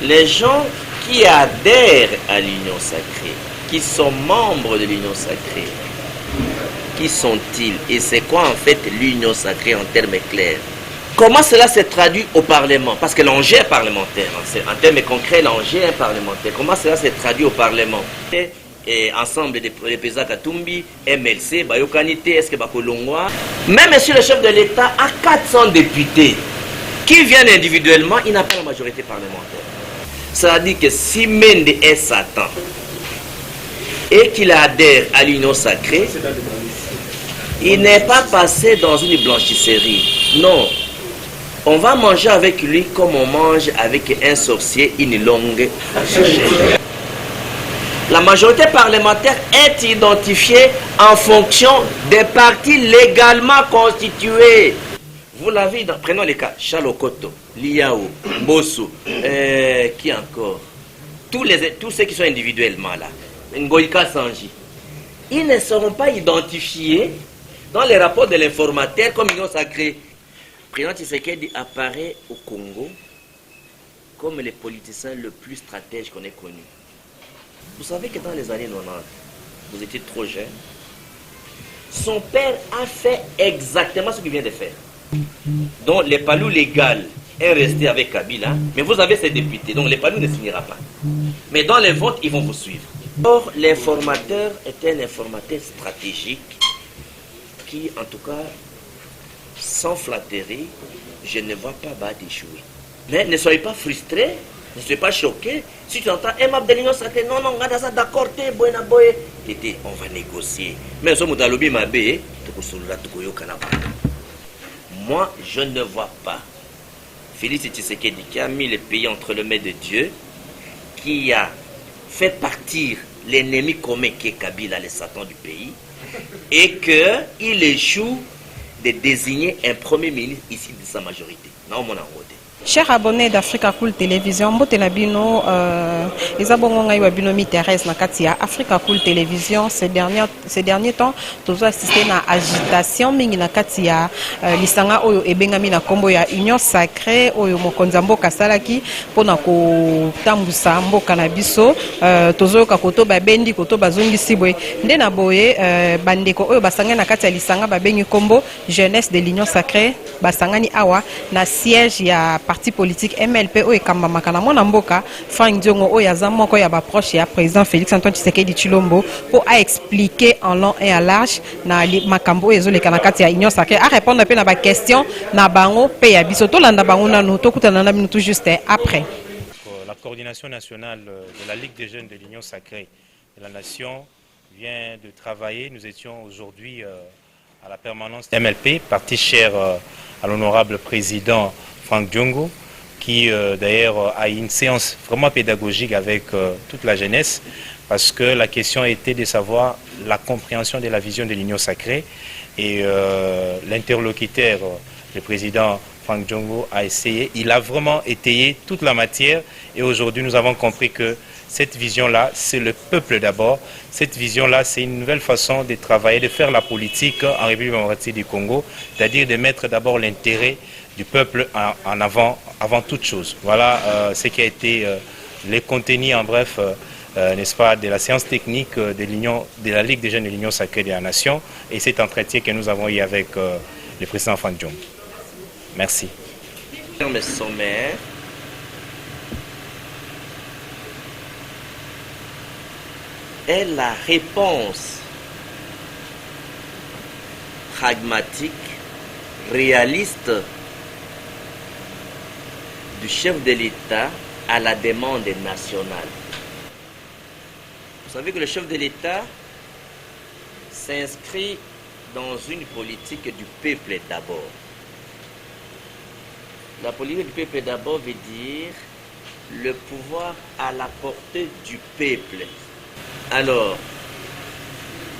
Les gens qui adhèrent à l'union sacrée, qui sont membres de l'union sacrée, qui sont-ils? Et c'est quoi en fait l'union sacrée en termes clairs? Comment cela se traduit au Parlement? Parce que l'enjeu est parlementaire, en termes concrets, l'enjeu est parlementaire. Comment cela se traduit au Parlement? Et ensemble des présidents Katumbi, MLC, Bayokanité, est-ce que Bakolongwa, même si le chef de l'État a 400 députés qui viennent individuellement, il n'a pas la majorité parlementaire. Ça veut dire que si Mende est Satan et qu'il adhère à l'union sacrée, il n'est pas passé dans une blanchisserie. Non. On va manger avec lui comme on mange avec un sorcier une longue chaîne. La majorité parlementaire est identifiée en fonction des partis légalement constitués. Vous l'avez, prenons les cas, Chalokoto, Liao, Mbosso, qui encore? Tous ceux qui sont individuellement là, Ngoïka Sanji. Ils ne seront pas identifiés dans les rapports de l'informateur comme union sacrée. Le président Tshisekedi apparaît au Congo comme le politicien le plus stratège qu'on ait connu. Vous savez que dans les années 90, vous étiez trop jeune, son père a fait exactement ce qu'il vient de faire. Donc les palous légaux est resté avec Kabila, mais vous avez ces députés, donc les palous ne signera pas. Mais dans les votes, ils vont vous suivre. Or, l'informateur est un informateur stratégique qui, en tout cas, sans flatterie, je ne vois pas Bad échouer. Mais ne soyez pas frustrés, ne soyez pas choqués. Si tu entends, eh, de l'union sacrée, non, non, d'accord, on va négocier. Mais ce Moudalobi Mabé, moi, je ne vois pas Félix Tshisekedi qui a mis le pays entre les mains de Dieu, qui a fait partir l'ennemi commun qui est Kabila, le Satan du pays, et qu'il échoue de désigner un premier ministre ici de sa majorité. Non, mon enrodé. Chers abonnés d'Africa Cool Télévision, mbotela bino ezabongo ngai wa bino Thérèse na kati ya Africa Cool Télévision ces derniers temps tozo assister na agitation mingi na kati ya lisanga oyo ebengami na kombo ya Union Sacrée oyo mokonza mboka salaki pona ko tambusa mboka na biso tozo yoka koto babendi koto bazongisi bwe nde na boye bandeko oyo basanga na kati ya lisanga babengi kombo Jeunesse de l'Union Sacrée basangani awa na siège ya parti politique MLP o ekamba makana mona mboka Frank Diongo o yaza moko ya ba proche ya président Félix Antoine Tshisekedi Tshilombo pour a expliquer en long et en large na makambo ezoleka na kati ya Union Sacrée a répondre pe na ba question na bango pe ya biso to landa bango na no to kutana na bino tout juste après. La coordination nationale de la Ligue des jeunes de l'Union Sacrée de la Nation vient de travailler. Nous étions aujourd'hui à la permanence MLP, parti cher à l'honorable président Frank Diongo, qui d'ailleurs a une séance vraiment pédagogique avec toute la jeunesse, parce que la question était de savoir la compréhension de la vision de l'Union Sacrée, et l'interlocuteur, le président Frank Diongo, a essayé, il a vraiment étayé toute la matière, et aujourd'hui nous avons compris que cette vision-là, c'est le peuple d'abord. Cette vision-là, c'est une nouvelle façon de travailler, de faire la politique en République démocratique du Congo, c'est-à-dire de mettre d'abord l'intérêt du peuple en avant toute chose. Voilà ce qui a été les contenus en bref, n'est-ce pas, de la séance technique de la Ligue des jeunes de l'Union Sacrée de la Nation et cet entretien que nous avons eu avec le président Frank Diongo. Merci. Le sommaire est la réponse pragmatique, réaliste du chef de l'État à la demande nationale. Vous savez que le chef de l'État s'inscrit dans une politique du peuple d'abord. La politique du peuple d'abord veut dire le pouvoir à la portée du peuple. Alors,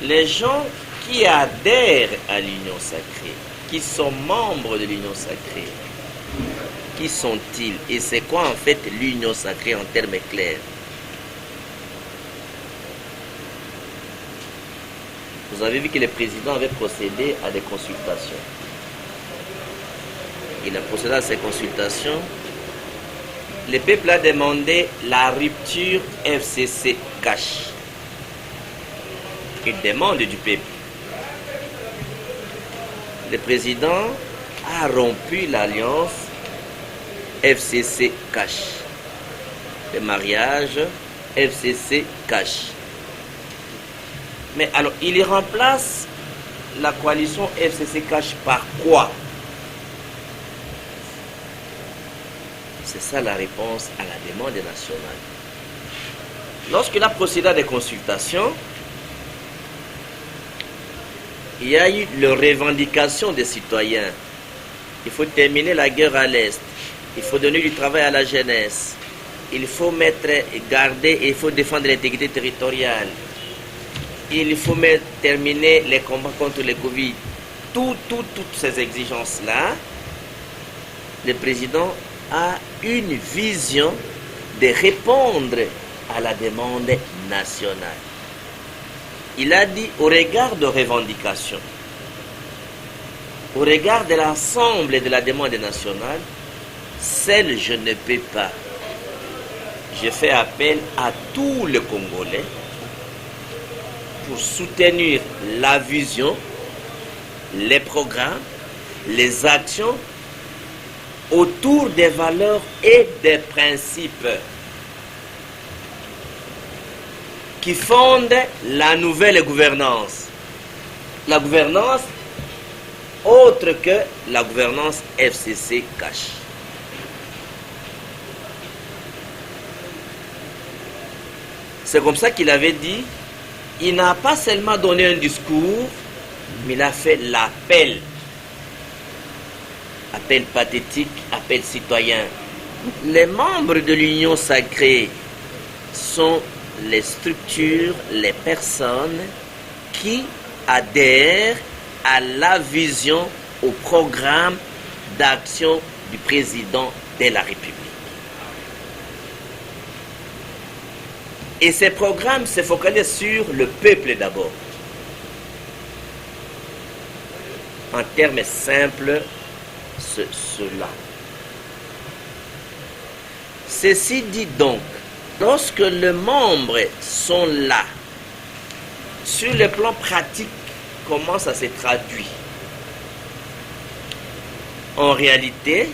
les gens qui adhèrent à l'Union Sacrée, qui sont membres de l'Union Sacrée, qui sont-ils? Et c'est quoi en fait l'Union Sacrée en termes clairs? Vous avez vu que le président avait procédé à des consultations. Il a procédé à ces consultations le peuple a demandé la rupture FCC cash. Une demande du peuple. Le président a rompu l'alliance FCC cash. Le mariage FCC cash. Mais alors, il y remplace la coalition FCC cash par quoi? C'est ça la réponse à la demande nationale. Lorsqu'il a procédé à des consultations, il y a eu la revendication des citoyens. Il faut terminer la guerre à l'Est. Il faut donner du travail à la jeunesse. Il faut garder et il faut défendre l'intégrité territoriale. Il faut terminer les combats contre le Covid. Toutes ces exigences-là, le président a une vision de répondre à la demande nationale. Il a dit au regard de revendications, au regard de l'ensemble de la demande nationale, seul je ne peux pas. Je fais appel à tous les Congolais pour soutenir la vision, les programmes, les actions autour des valeurs et des principes qui fondent la nouvelle gouvernance. La gouvernance autre que la gouvernance FCC cash. C'est comme ça qu'il avait dit, il n'a pas seulement donné un discours, mais il a fait l'appel. Appel pathétique, appel citoyen. Les membres de l'Union sacrée sont les structures, les personnes qui adhèrent à la vision, au programme d'action du président de la République. Et ces programmes se focalisent sur le peuple d'abord. En termes simples, cela. Ceci dit donc, lorsque les membres sont là, sur le plan pratique, comment ça se traduit? En réalité,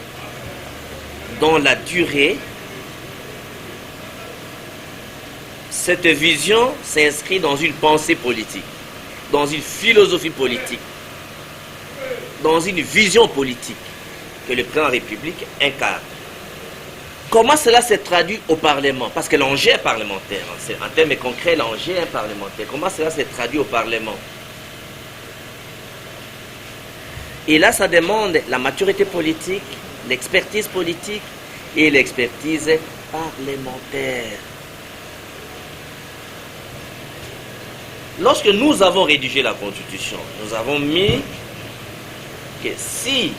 dans la durée, cette vision s'inscrit dans une pensée politique, dans une philosophie politique, dans une vision politique que le président de la République incarne. Comment cela se traduit au Parlement? Parce que l'enjeu est parlementaire. En termes concrets, l'enjeu est parlementaire. Comment cela se traduit au Parlement? Et là, ça demande la maturité politique, l'expertise politique et l'expertise parlementaire. Lorsque nous avons rédigé la Constitution, nous avons mis que si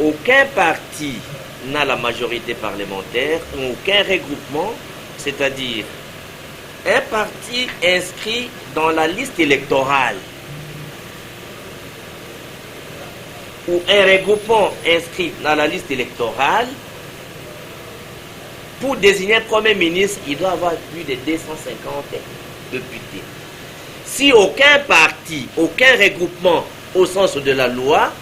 aucun parti n'a la majorité parlementaire, aucun regroupement, c'est-à-dire un parti inscrit dans la liste électorale ou un regroupement inscrit dans la liste électorale, pour désigner un Premier ministre, il doit avoir plus de 250 députés. Si aucun parti, aucun regroupement au sens de la loi,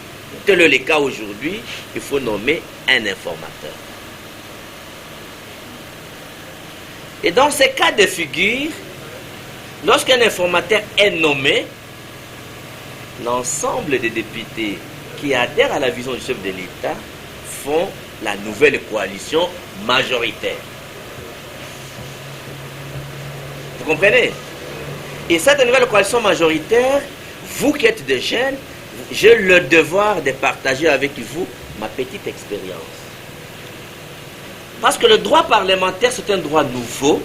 tel est le cas aujourd'hui, il faut nommer un informateur. Et dans ces cas de figure, lorsqu'un informateur est nommé, l'ensemble des députés qui adhèrent à la vision du chef de l'État font la nouvelle coalition majoritaire. Vous comprenez? Et cette nouvelle coalition majoritaire, vous qui êtes des jeunes, j'ai le devoir de partager avec vous ma petite expérience. Parce que le droit parlementaire, c'est un droit nouveau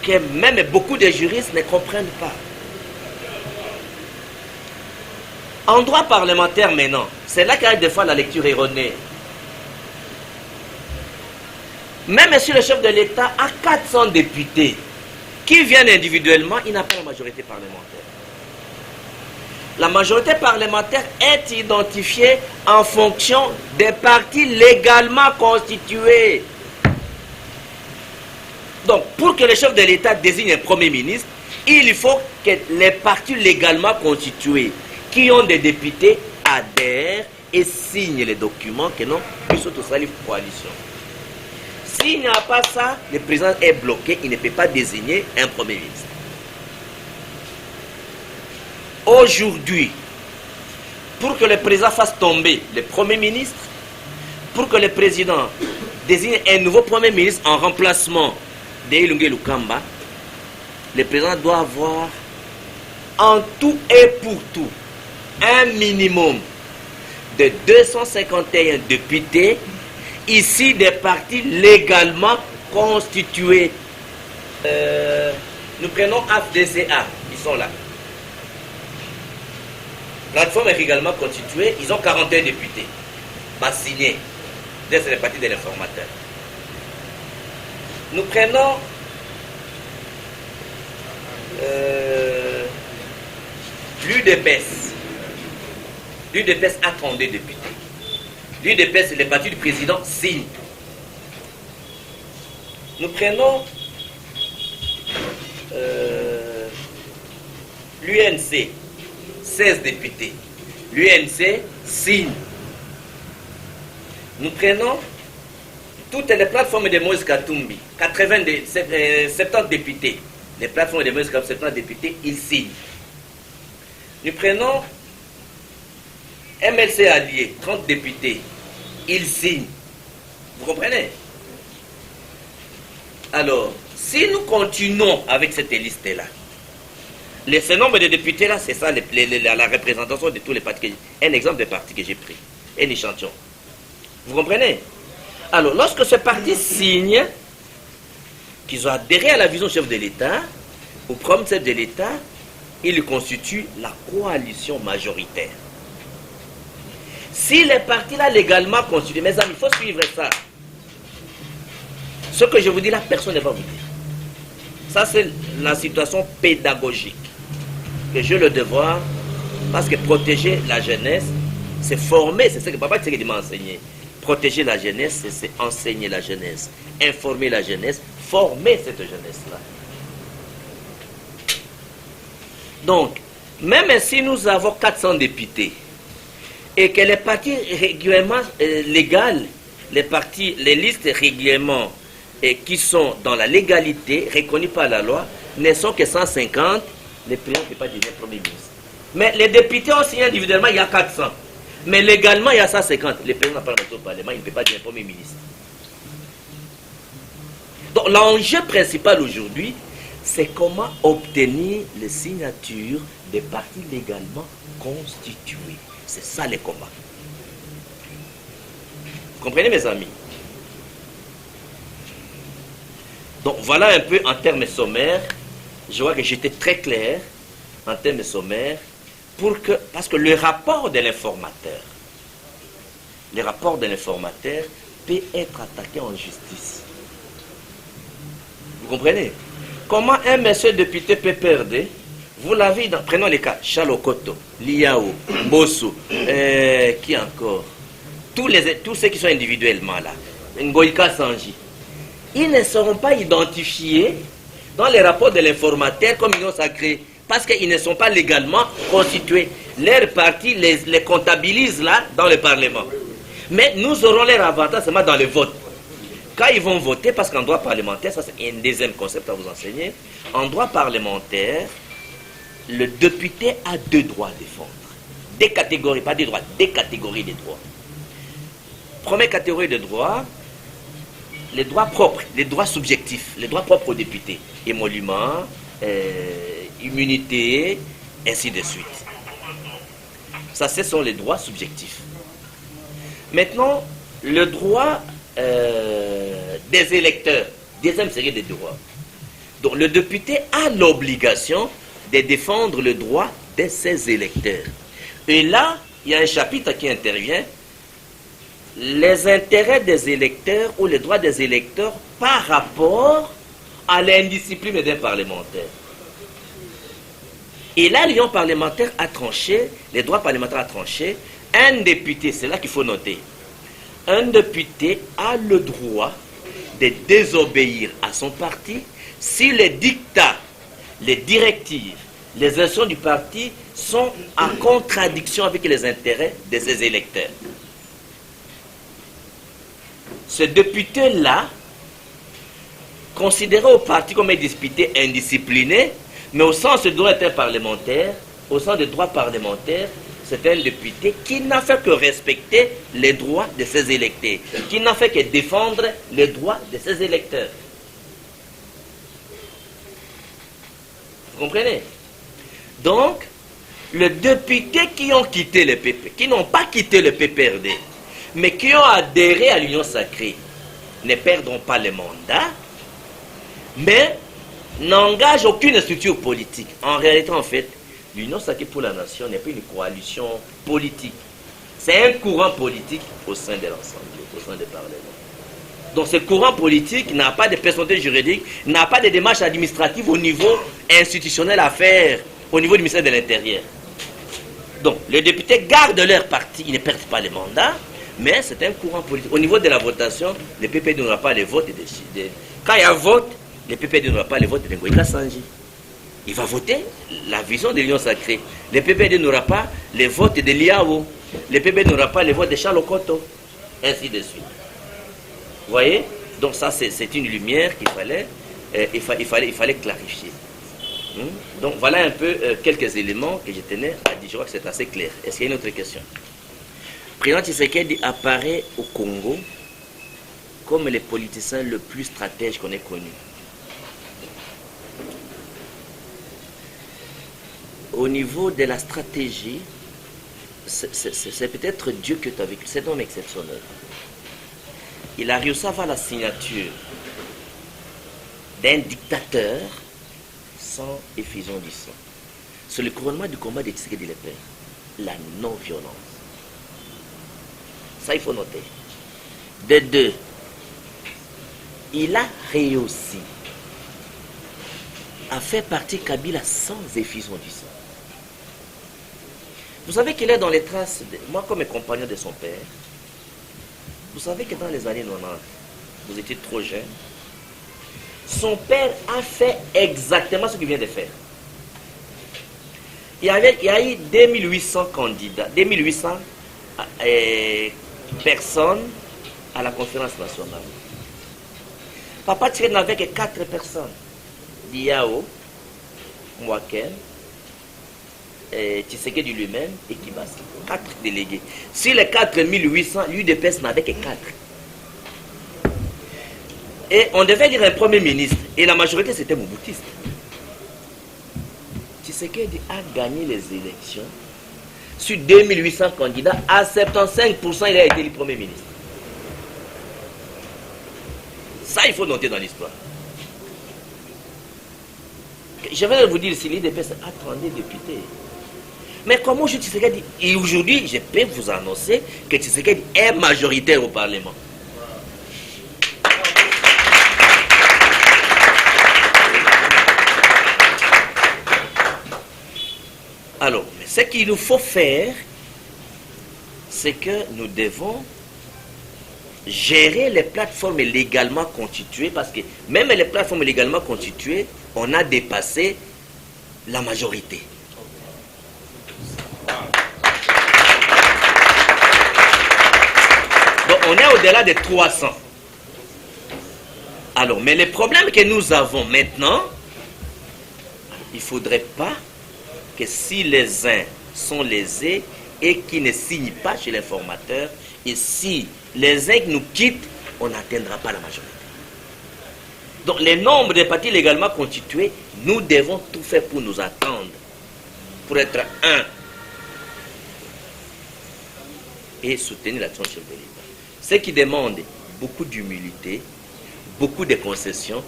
que même beaucoup de juristes ne comprennent pas. En droit parlementaire maintenant, c'est là qu'arrive des fois la lecture erronée. Même si le chef de l'État a 400 députés qui viennent individuellement, il n'a pas la majorité parlementaire. La majorité parlementaire est identifiée en fonction des partis légalement constitués. Donc, pour que le chef de l'État désigne un Premier ministre, il faut que les partis légalement constitués qui ont des députés adhèrent et signent les documents que non puissent tous salir coalition. S'il n'y a pas ça, le président est bloqué, il ne peut pas désigner un Premier ministre. Aujourd'hui, pour que le président fasse tomber le Premier ministre, pour que le président désigne un nouveau Premier ministre en remplacement d'Ilunge Lukamba, le président doit avoir en tout et pour tout un minimum de 251 députés ici des partis légalement constitués. Nous prenons AFDCA, ils sont là. La plateforme est également constituée, ils ont 41 députés. Pas signés. C'est le parti de l'informateur. Nous prenons l'UDPS. L'UDPS a 32 députés. L'UDPS, c'est le parti du président, signe. Nous prenons l'UNC, 16 députés. L'UNC signe. Nous prenons toutes les plateformes de Moïse Katumbi, 70 députés. Les plateformes de Moïse Katumbi, 70 députés, ils signent. Nous prenons MLC Allié, 30 députés, ils signent. Vous comprenez? Alors, si nous continuons avec cette liste-là, ce nombre de députés-là, c'est ça la représentation de tous les partis. Un exemple de parti que j'ai pris, un échantillon. Vous comprenez? Alors, lorsque ce parti signe qu'ils ont adhéré à la vision chef de l'État, au premier chef de l'État, il constitue la coalition majoritaire. Si les partis là légalement constitués, mes amis, il faut suivre ça. Ce que je vous dis là, personne ne va vous dire. Ça, c'est la situation pédagogique que j'ai le devoir, parce que protéger la jeunesse, c'est former, c'est ce que papa m'a enseigné. Protéger la jeunesse, c'est enseigner la jeunesse, informer la jeunesse, former cette jeunesse-là. Donc, même si nous avons 400 députés, et que les partis régulièrement légaux, les listes régulièrement qui sont dans la légalité, reconnus par la loi, ne sont que 150, le président ne peut pas devenir Premier ministre. Mais les députés ont signé individuellement, il y a 400. Mais légalement, il y a 150. Le président n'a pas le au Parlement, il ne peut pas devenir Premier ministre. Donc l'enjeu principal aujourd'hui, c'est comment obtenir les signatures des partis légalement constitués. C'est ça les combats. Vous comprenez mes amis? Donc voilà un peu en termes sommaires. Je vois que j'étais très clair en termes sommaires parce que le rapport de l'informateur peut être attaqué en justice. Vous comprenez? Comment un monsieur député peut perdre? Vous l'avez dans, prenons les cas, Chalokoto, Liao, Bosso, qui encore? Tous ceux qui sont individuellement là, Ngoïka Sanji, ils ne seront pas identifiés dans les rapports de l'informateur comme union sacrée, parce qu'ils ne sont pas légalement constitués. Leurs partis les comptabilisent là dans le Parlement. Mais nous aurons leur avantage seulement dans le vote. Quand ils vont voter, parce qu'en droit parlementaire, ça c'est un deuxième concept à vous enseigner, en droit parlementaire, le député a deux droits à défendre. Des catégories, pas des droits, des catégories de droits. Première catégorie de droits, les droits propres, les droits subjectifs, les droits propres aux députés. Émolument, immunité, ainsi de suite. Ça, ce sont les droits subjectifs. Maintenant, le droit des électeurs, deuxième série de droits. Donc, le député a l'obligation de défendre le droit de ses électeurs. Et là, il y a un chapitre qui intervient. Les intérêts des électeurs ou les droits des électeurs par rapport à l'indiscipline d'un parlementaire. Et là, l'Union parlementaire a tranché, les droits parlementaires a tranché, un député, c'est là qu'il faut noter, un député a le droit de désobéir à son parti si les dictats, les directives, les instructions du parti sont en contradiction avec les intérêts de ses électeurs. Ce député-là, considéré au parti comme un député indiscipliné, mais au sens de droit interparlementaire, au sens des droits parlementaires, c'est un député qui n'a fait que respecter les droits de ses électeurs, qui n'a fait que défendre les droits de ses électeurs. Vous comprenez? Donc, les députés qui ont quitté le PP, qui n'ont pas quitté le PPRD, mais qui ont adhéré à l'Union sacrée, ne perdront pas le mandat, mais n'engagent aucune structure politique. En réalité, en fait, l'Union sacrée pour la nation n'est pas une coalition politique. C'est un courant politique au sein de l'Assemblée, au sein du Parlement. Donc ce courant politique n'a pas de personnalité juridique, n'a pas de démarches administratives au niveau institutionnel à faire, au niveau du ministère de l'Intérieur. Donc les députés gardent leur parti, ils ne perdent pas les mandats, mais c'est un courant politique. Au niveau de la votation, le PP n'aura pas les votes. Quand il y a vote, le PP n'aura pas les votes de Ngoïka Sanji. Il va voter la vision de l'Union sacrée. Le PPD n'aura pas les votes de Liao. Le PPD n'aura pas les votes de Charles Okoto. Ainsi de suite. Vous voyez? Donc ça, c'est une lumière qu'il fallait, il fallait clarifier. Donc voilà un peu quelques éléments que je tenais à dire. Je crois que c'est assez clair. Est-ce qu'il y a une autre question? Président Tshisekedi apparaît au Congo comme le politicien le plus stratège qu'on ait connu. Au niveau de la stratégie, c'est peut-être Dieu que tu as vécu. C'est un homme exceptionnel. Il a réussi à avoir la signature d'un dictateur sans effusion du sang. C'est le couronnement du combat de Tshisekedi le Père. La non-violence. Ça, il faut noter. De deux, il a réussi à faire partie Kabila sans effusion du sang. Vous savez qu'il est dans les traces, moi comme compagnon de son père, vous savez que dans les années 90, vous étiez trop jeune, son père a fait exactement ce qu'il vient de faire. Il y a eu 2800 candidats, 2800 personnes à la conférence nationale. Papa Tshisekedi n'avait que 4 personnes. Diao, Mwaken, Tshisekedi lui-même et Kibasi. 4 délégués. Sur les 4800, l'UDPS n'avait que 4. Et on devait dire un premier ministre. Et la majorité, c'était Moubutiste. Tshisekedi a gagné les élections. Sur 2800 candidats, à 75%, il a été le premier ministre. Ça, il faut noter dans l'histoire. Je vais vous dire, si l'UDPS a 32 députés. Mais comment je Tshisekedi? Et aujourd'hui, je peux vous annoncer que Tshisekedi est majoritaire au Parlement. Alors, ce qu'il nous faut faire, c'est que nous devons gérer les plateformes légalement constituées, parce que même les plateformes légalement constituées, on a dépassé la majorité. Donc on est au-delà de 300. Alors, mais le problème que nous avons maintenant, il ne faudrait pas que si les uns sont lésés et qui ne signent pas chez l'informateur, et si les uns nous quittent, on n'atteindra pas la majorité. Donc le nombre de partis légalement constitués, nous devons tout faire pour nous attendre, pour être un, et soutenir l'action chef de l'État. Ce qui demande beaucoup d'humilité, beaucoup de concessions,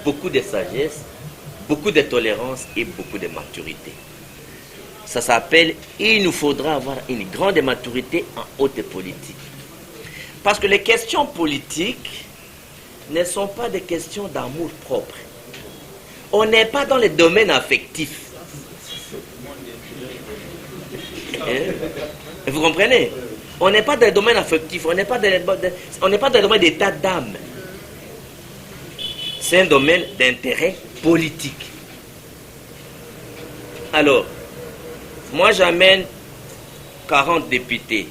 beaucoup de sagesse, beaucoup de tolérance et beaucoup de maturité. Ça s'appelle, il nous faudra avoir une grande maturité en haute politique. Parce que les questions politiques ne sont pas des questions d'amour propre. On n'est pas dans les domaines affectifs. Hein? Vous comprenez? On n'est pas dans le domaine affectif, on n'est pas dans le domaine d'état d'âme. C'est un domaine d'intérêt politique. Alors, moi j'amène 40 députés.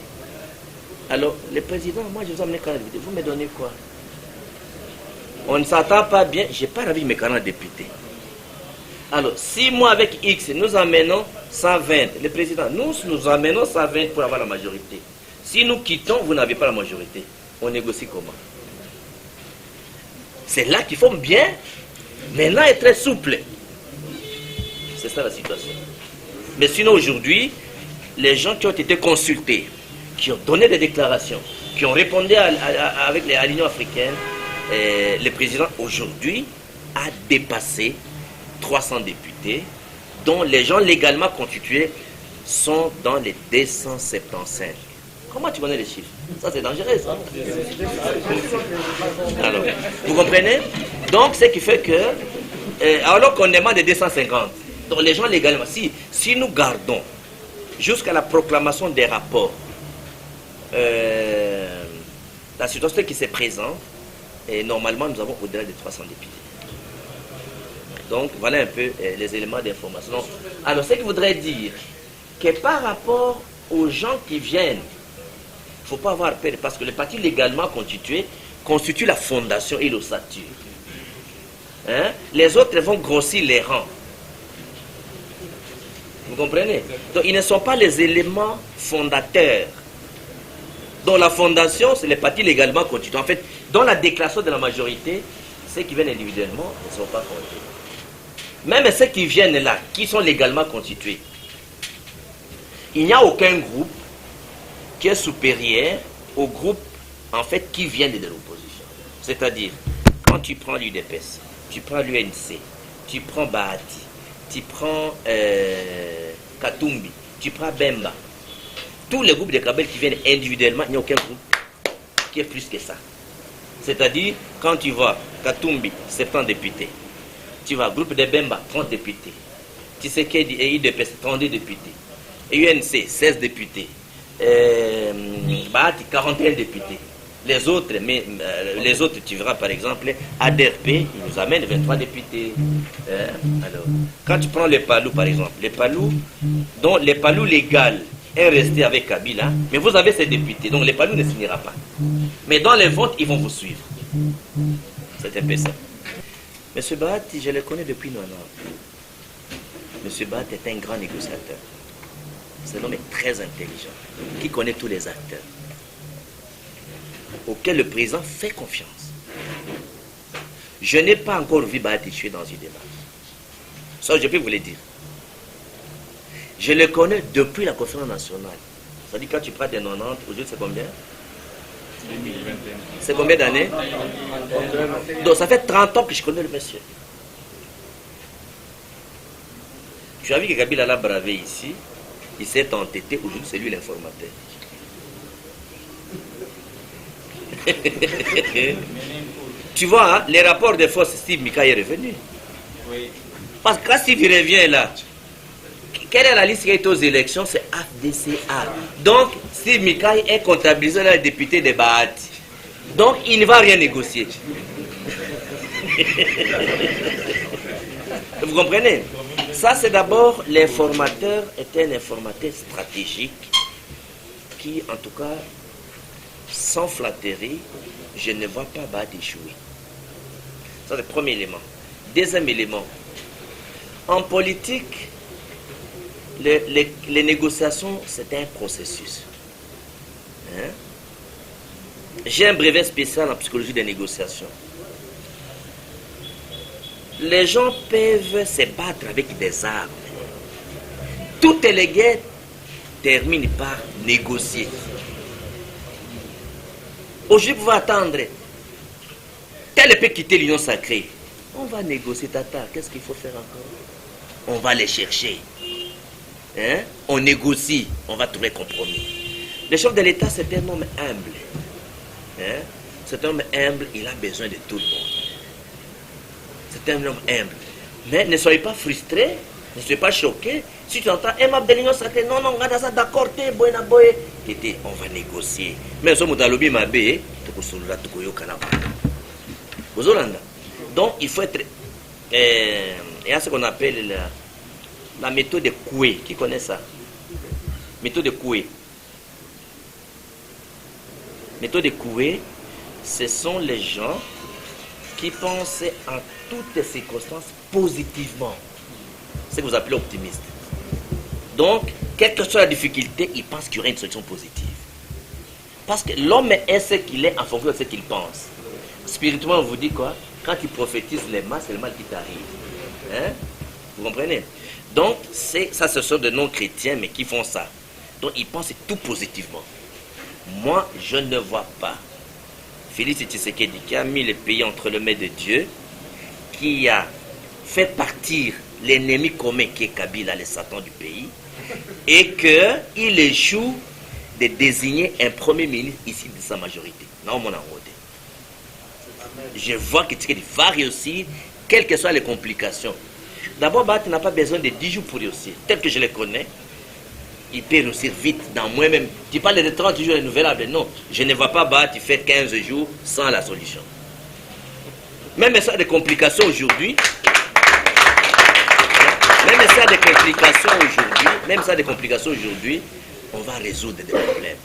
Alors, le président, moi je vous amène 40 députés. Vous me donnez quoi? On ne s'entend pas bien, je n'ai pas avec mes 40 députés. Alors, si moi avec X, nous amenons 120, le président, nous amenons 120 pour avoir la majorité. Si nous quittons, vous n'avez pas la majorité. On négocie comment? C'est là qu'il faut bien, maintenant être très souple. C'est ça la situation. Mais sinon aujourd'hui, les gens qui ont été consultés, qui ont donné des déclarations, qui ont répondu avec l'Union africaine, le président aujourd'hui a dépassé 300 députés, dont les gens légalement constitués sont dans les 275. Comment tu connais les chiffres? Ça c'est dangereux ça. Alors, vous comprenez? Donc ce qui fait que, alors qu'on demande des 250, donc les gens légalement, si nous gardons jusqu'à la proclamation des rapports, la situation qui se présente, et normalement nous avons au-delà de 300 députés. Donc voilà un peu les éléments d'information. Alors ce qui voudrait dire que par rapport aux gens qui viennent, il ne faut pas avoir peur, parce que le parti légalement constitué constitue la fondation et l'ossature. Hein? Les autres vont grossir les rangs. Vous comprenez? Donc ils ne sont pas les éléments fondateurs. Donc la fondation, c'est les partis légalement constitués. En fait, dans la déclaration de la majorité, ceux qui viennent individuellement ne sont pas comptés. Même ceux qui viennent là, qui sont légalement constitués, il n'y a aucun groupe qui est supérieur au groupe en fait qui vient de l'opposition. C'est-à-dire, quand tu prends l'UDPS, tu prends l'UNC, tu prends Bahati, tu prends Katumbi, tu prends Bemba, tous les groupes de Kabel qui viennent individuellement, il n'y a aucun groupe qui est plus que ça. C'est-à-dire, quand tu vois Katumbi, 70 députés, tu vois groupe de Bemba, 30 députés, Tshisekedi et UDPS, 32 députés, et UNC, 16 députés, Bahati, 41 députés. Les autres, tu verras par exemple, ADRP, il nous amène 23 députés. Alors, quand tu prends les Palous par exemple, les Palous, dont les Palous légal est resté avec Kabila, mais vous avez ces députés, donc les Palous ne signera pas. Mais dans les votes, ils vont vous suivre. C'est un peu ça. M. Bahati, je le connais depuis 90 ans. M. Bahati est un grand négociateur. C'est un homme très intelligent, qui connaît tous les acteurs, auquel le président fait confiance. Je n'ai pas encore vu Bahati tuer dans une démarche. Ça, je peux vous le dire. Je le connais depuis la conférence nationale. C'est-à-dire quand tu prends des 90, aujourd'hui c'est combien? 2021. C'est combien d'années? Donc ça fait 30 ans que je connais le monsieur. Tu as vu que Kabila l'a bravé ici, il s'est entêté, aujourd'hui c'est lui l'informateur. Tu vois, hein, les rapports de force, Steve Mika est revenu. Oui. Parce que quand Steve revient là, quelle est la liste qui est aux élections? C'est AFDCA. Donc, Steve Mika est comptabilisé dans les députés de Bahati. Donc, il ne va rien négocier. Vous comprenez? Ça, c'est d'abord, l'informateur est un informateur stratégique qui, en tout cas, sans flatterie, je ne vois pas Bahati échouer. Ça, c'est le premier élément. Deuxième élément, en politique, les négociations, c'est un processus. Hein? J'ai un brevet spécial en psychologie des négociations. Les gens peuvent se battre avec des armes. Toutes les guerres terminent par négocier. Aujourd'hui, vous pouvez attendre. Tel peut quitter l'union sacrée. On va négocier, tata. Qu'est-ce qu'il faut faire encore? On va les chercher. Hein? On négocie. On va trouver compromis. Le chef de l'État, c'est un homme humble. Hein? C'est un homme humble. Il a besoin de tout le monde. C'est un homme humble. Mais ne soyez pas frustrés Ne sois pas choqué. Si tu entends, eh, ma de l'Union sacrée, non, non, regarde ça, d'accord, t'es bon, on va négocier. Mais ce mot ma bé, donc il faut être. Il y a ce qu'on appelle la méthode de Coué. Qui connaît ça? Méthode de Coué. Méthode de Coué, ce sont les gens qui pensent en toutes circonstances positivement. C'est ce que vous appelez optimiste. Donc, quelle que soit la difficulté, ils pensent qu'il y aura une solution positive. Parce que l'homme est ce qu'il est en fonction de ce qu'il pense. Spirituellement, on vous dit quoi? Quand il prophétise les mal, c'est le mal qui t'arrive. Hein? Vous comprenez? Donc, ça, ce sont des non-chrétiens, mais qui font ça. Donc, ils pensent tout positivement. Moi, je ne vois pas Félix Tshisekedi qui a mis le pays entre les mains de Dieu, qui a fait partir l'ennemi commun qui est Kabila, le Satan du pays, et qu'il échoue de désigner un premier ministre ici de sa majorité. Non, mon enrôdé. Je vois que Tshisekedi va réussir, quelles que soient les complications. D'abord, tu n'as pas besoin de 10 jours pour réussir. Tel que je le connais, il peut réussir vite dans moi-même. Tu parles de 30 jours renouvelables. Non, je ne vois pas tu fais 15 jours sans la solution. Même ça a des complications aujourd'hui. Même ça a des complications aujourd'hui, on va résoudre des problèmes.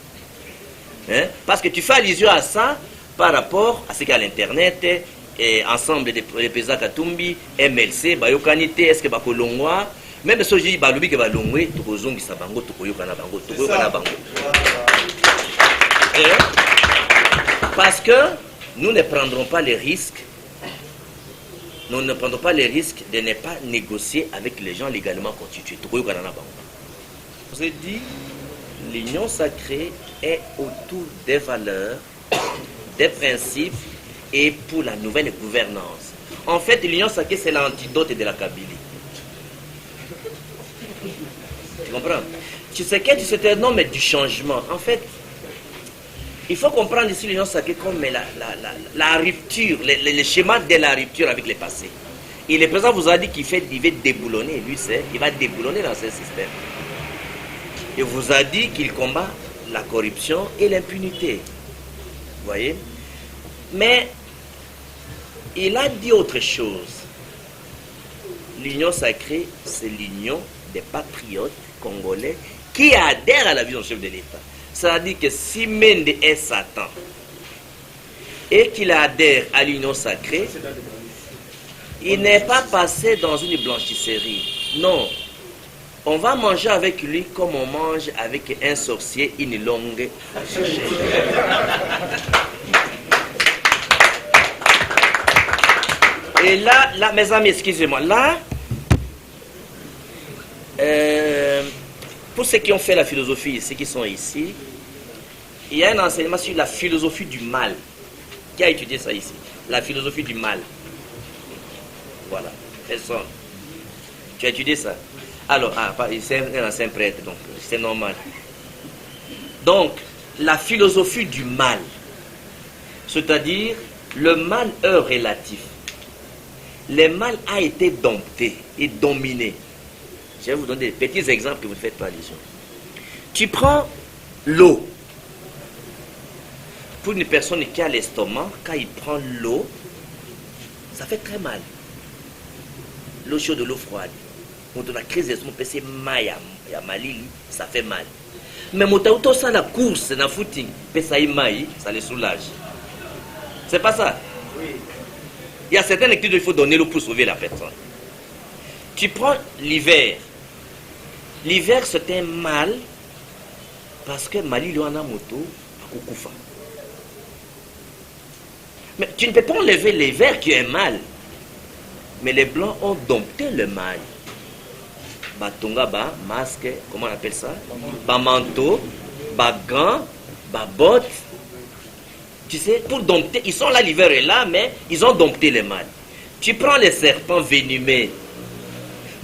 Hein? Parce que tu fais allusion à ça par rapport à ce qu'il y a à l'internet, et ensemble des présidents Katumbi, MLC, Bayokanité, est-ce que Bakolongwa, même si je dis Balobi que Balongwe, Tokozongi Sabango, Tokoyokana Bango, Tokoyokana Bango. Parce que nous ne prendrons pas les risques. Nous ne prendrons pas les risques de ne pas négocier avec les gens légalement constitués. Je vous ai dit, l'union sacrée est autour des valeurs, des principes et pour la nouvelle gouvernance. En fait, l'union sacrée, c'est l'antidote de la Kabylie. Tu comprends? Tu sais que c'est un nom du changement. En fait, il faut comprendre ici l'union sacrée comme la rupture, le schéma de la rupture avec le passé. Et le président vous a dit qu'il va déboulonner, lui c'est, il va déboulonner dans ce système. Il vous a dit qu'il combat la corruption et l'impunité. Vous voyez? Mais il a dit autre chose. L'union sacrée, c'est l'union des patriotes congolais qui adhèrent à la vision chef de l'État. Ça veut dire que si Mende est Satan et qu'il adhère à l'union sacrée, il n'est pas passé dans une blanchisserie. Non. On va manger avec lui comme on mange avec un sorcier une longue chaîne. Et là, mes amis, excusez-moi, là, pour ceux qui ont fait la philosophie, ceux qui sont ici, il y a un enseignement sur la philosophie du mal. Qui a étudié ça ici? La philosophie du mal. Voilà. Personne. Tu as étudié ça? Alors, c'est un ancien prêtre, donc c'est normal. Donc, la philosophie du mal, c'est-à-dire le mal est relatif. Le mal a été dompté et dominé. Je vais vous donner des petits exemples que vous ne faites pas allusion. Tu prends l'eau. Pour une personne qui a l'estomac, quand il prend l'eau, ça fait très mal. L'eau chaude, l'eau froide. Quand on a crise d'estomac, c'est maya, ça fait mal. Mais quand ça la course, dans le footing, ça les soulage. C'est pas ça? Oui. Il y a certaines lectures qu'il faut donner l'eau pour sauver la personne. Tu prends l'hiver. L'hiver, c'est un mal parce que Mali Luana Moto a Kukufa. Mais tu ne peux pas enlever l'hiver qui est un mal. Mais les Blancs ont dompté le mal. Batonga, masque, comment on appelle ça? Manteau, gants, bottes. Tu sais, pour dompter, ils sont là, l'hiver est là, mais ils ont dompté le mal. Tu prends les serpents venimeux,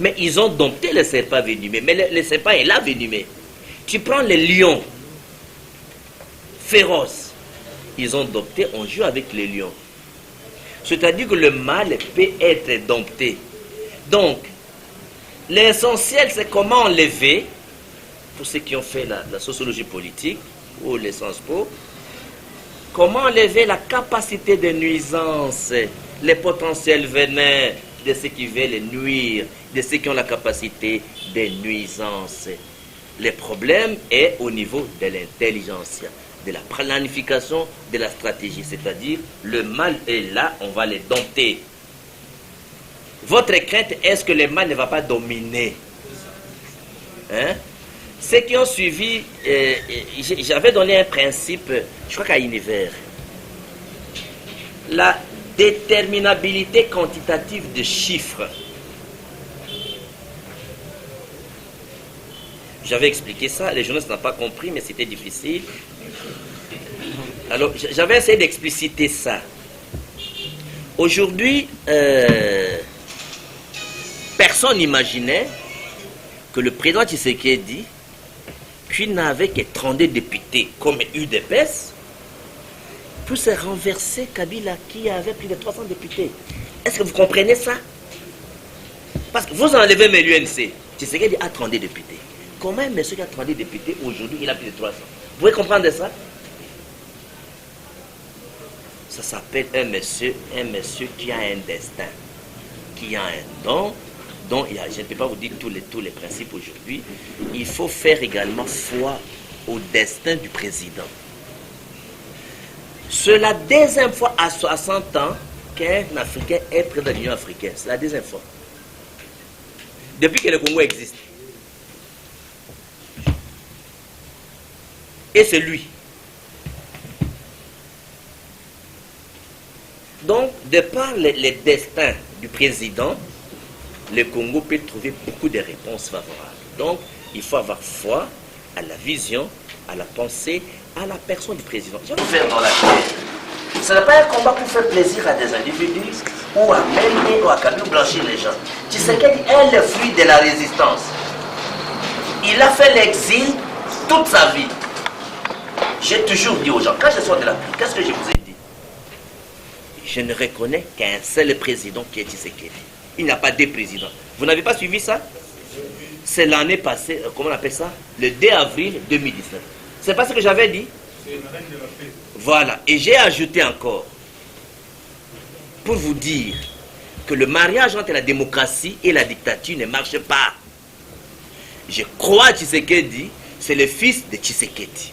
mais ils ont dompté le serpent venimeux, mais le serpent est là venimeux. Tu prends les lions féroces, ils ont dompté, on joue avec les lions. C'est-à-dire que le mal peut être dompté. Donc, L'essentiel, c'est comment enlever, pour ceux qui ont fait la sociologie politique ou les Sciences Po, comment enlever la capacité de nuisance, les potentiels venins de ceux qui veulent nuire, de ceux qui ont la capacité de nuisance. Le problème est au niveau de l'intelligence, de la planification, de la stratégie. C'est-à-dire, le mal est là, on va le dompter. Votre crainte, est-ce que le mal ne va pas dominer? Hein? Ceux qui ont suivi, j'avais donné un principe, je crois qu'à Univers, la déterminabilité quantitative de chiffres. J'avais expliqué ça, les journalistes n'ont pas compris, mais c'était difficile. Alors, j'avais essayé d'expliciter ça. Aujourd'hui, personne n'imaginait que le président Tshisekedi, qui n'avait que 32 députés comme UDPS, puisse renverser Kabila qui avait plus de 300 députés. Est-ce que vous comprenez ça? Parce que vous enlevez l'UNC, Tshisekedi a 32 députés. Comment un monsieur qui a 32 députés, aujourd'hui, il a plus de 300? Vous pouvez comprendre ça? Ça s'appelle un monsieur qui a un destin, qui a un don, dont je ne peux pas vous dire tous les principes aujourd'hui. Il faut faire également foi au destin du président. C'est la deuxième fois à 60 ans qu'un Africain est président de l'Union africaine. C'est la deuxième fois. Depuis que le Congo existe. Et c'est lui. Donc, de par les destins du président, le Congo peut trouver beaucoup de réponses favorables. Donc, il faut avoir foi à la vision, à la pensée, à la personne du président. Je vais vous faire dans la terre. Ce n'est pas un combat pour faire plaisir à des individus ou à mêler ou à blanchir les gens. Tshisekedi est le fruit de la résistance. Il a fait l'exil toute sa vie. J'ai toujours dit aux gens, quand je sors de la pluie, qu'est-ce que je vous ai dit? Je ne reconnais qu'un seul président qui est Tshisekedi. Il n'y a pas deux présidents. Vous n'avez pas suivi ça? C'est l'année passée, comment on appelle ça? Le 2 avril 2019. C'est pas ce que j'avais dit? Voilà. Et j'ai ajouté encore, pour vous dire que le mariage entre la démocratie et la dictature ne marche pas. Je crois à Tshisekedi, c'est le fils de Tshisekedi.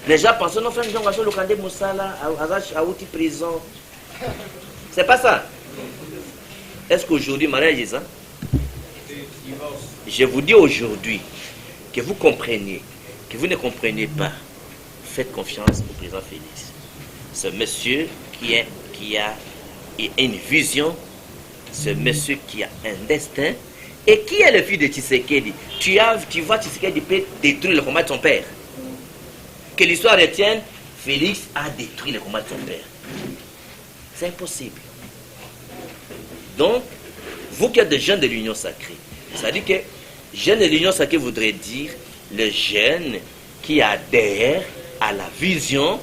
Les gens pensent, non, frère, le Kandé Moussala, à outil prison. C'est pas ça. Est-ce qu'aujourd'hui, mariage est ça? Je vous dis aujourd'hui que vous compreniez, que vous ne comprenez pas, faites confiance au président Félix. Ce monsieur qui a une vision, ce monsieur qui a un destin, et qui est le fils de Tshisekedi. Tu vois Tshisekedi peut détruire le combat de son père. Que l'histoire retienne, Félix a détruit le combat de son père. C'est impossible. Donc, vous qui êtes des jeunes de l'Union sacrée, ça dit que jeune de l'Union sacrée voudrait dire le jeune qui adhère à la vision,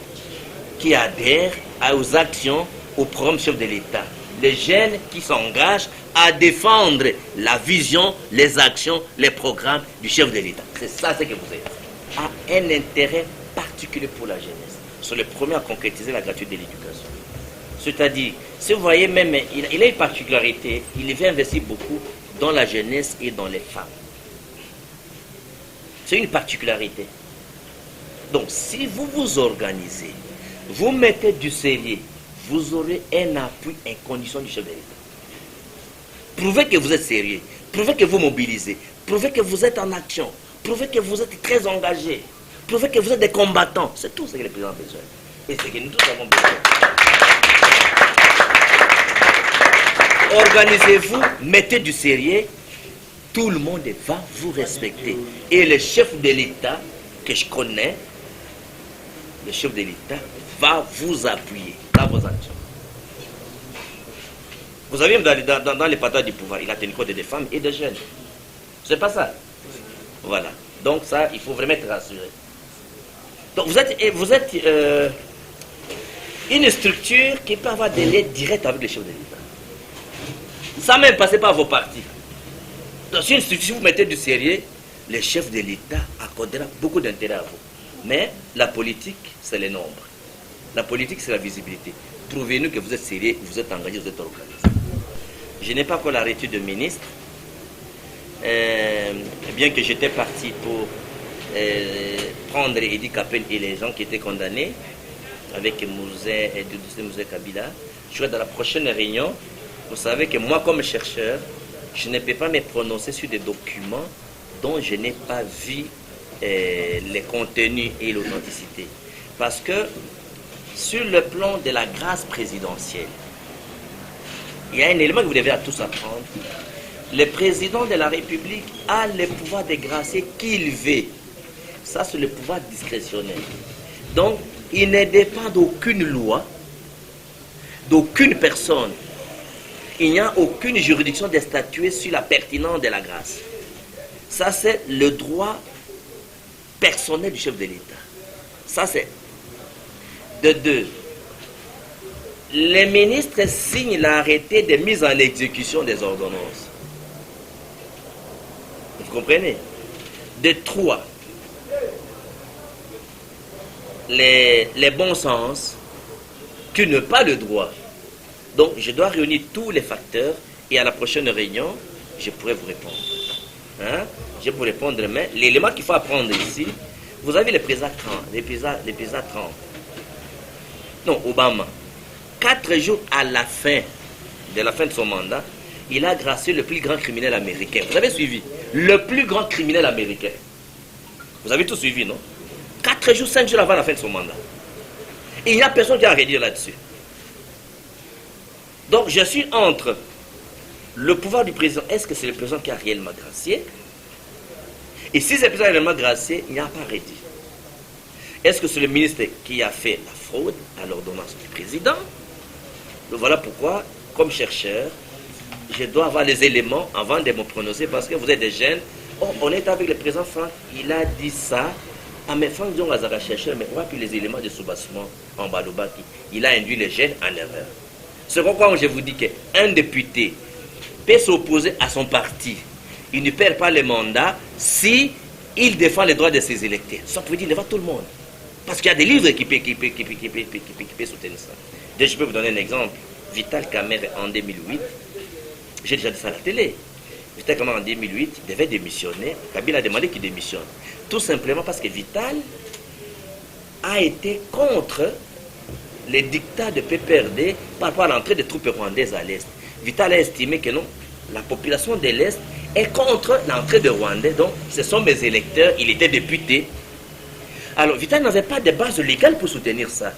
qui adhère aux actions, au programme chef de l'État. Les jeunes qui s'engagent à défendre la vision, les actions, les programmes du chef de l'État. C'est ça ce que vous êtes. A un intérêt particulier pour la jeunesse. C'est le premier à concrétiser la gratuité de l'éducation. C'est-à-dire, si vous voyez même, il a une particularité, il veut investir beaucoup dans la jeunesse et dans les femmes. C'est une particularité. Donc, si vous vous organisez, vous mettez du sérieux, vous aurez un appui inconditionnel du chef de l'État. Prouvez que vous êtes sérieux, prouvez que vous mobilisez, prouvez que vous êtes en action, prouvez que vous êtes très engagés, prouvez que vous êtes des combattants. C'est tout ce que le président a besoin. Et c'est ce que nous tous avons besoin. Organisez-vous, mettez du sérieux, tout le monde va vous respecter. Et le chef de l'État, que je connais, le chef de l'État va vous appuyer dans vos actions. Vous avez dans les patois du pouvoir, il a tenu compte des femmes et des jeunes. C'est pas ça? Voilà. Donc ça, il faut vraiment être rassuré. Donc vous êtes une structure qui peut avoir des liens directs avec le chef de l'État. Sans même passer par vos partis. Donc si vous mettez du sérieux, le chef de l'État accordera beaucoup d'intérêt à vous. Mais la politique, c'est les nombres. La politique, c'est la visibilité. Trouvez-nous que vous êtes sérieux, vous êtes engagé, vous êtes organisé. Je n'ai pas encore l'arrêté de ministre, bien que j'étais parti pour prendre Edi Kapel et les gens qui étaient condamnés avec Mouzé Kabila. Je suis dans la prochaine réunion. Vous savez que moi, comme chercheur, je ne peux pas me prononcer sur des documents dont je n'ai pas vu les contenus et l'authenticité. Parce que sur le plan de la grâce présidentielle, il y a un élément que vous devez à tous apprendre. Le président de la République a le pouvoir de grâcer qu'il veut. Ça, c'est le pouvoir discrétionnaire. Donc, il ne dépend d'aucune loi, d'aucune personne. Il n'y a aucune juridiction de statuer sur la pertinence de la grâce. Ça, c'est le droit personnel du chef de l'État. Ça, c'est de deux. Les ministres signent l'arrêté de mise en exécution des ordonnances. Vous comprenez? De trois. Les bons sens, tu n'as pas le droit. Donc, je dois réunir tous les facteurs et à la prochaine réunion, je pourrai vous répondre. Hein? Je vais vous répondre, mais l'élément qu'il faut apprendre ici, vous avez le président Trump. Non, Obama. 4 jours à la fin de son mandat, il a gracié le plus grand criminel américain. Vous avez suivi? Le plus grand criminel américain. Vous avez tout suivi, non? 4 jours, 5 jours avant la fin de son mandat. Et il n'y a personne qui a à redire là-dessus. Donc, je suis entre le pouvoir du président. Est-ce que c'est le président qui a réellement gracié? Et si c'est le président qui a réellement gracié, il n'y a pas à redire. Est-ce que c'est le ministre qui a fait la fraude à l'ordonnance du président? Donc, voilà pourquoi, comme chercheur, je dois avoir les éléments avant de me prononcer, parce que vous êtes des jeunes. Oh, on est avec le président Franck, il a dit ça. Ah, mais Franck Dion a cherché, mais on va plus les éléments de soubassement en Balobaki. Il a induit les jeunes en erreur. C'est pourquoi je vous dis qu'un député peut s'opposer à son parti. Il ne perd pas le mandat si il défend les droits de ses électeurs. Ça peut dire devant tout le monde. Parce qu'il y a des livres qui peuvent soutenir ça. Je peux vous donner un exemple. Vital Kamerhe en 2008, j'ai déjà dit ça à la télé. Vital Kamerhe en 2008 devait démissionner. Kabila a demandé qu'il démissionne. Tout simplement parce que Vital a été contre les dictats de PPRD par rapport à l'entrée des troupes rwandaises à l'Est. Vital a estimé que non, la population de l'Est est contre l'entrée de Rwandais. Donc, ce sont mes électeurs. Il était député. Alors, Vital n'avait pas de base légale pour soutenir ça.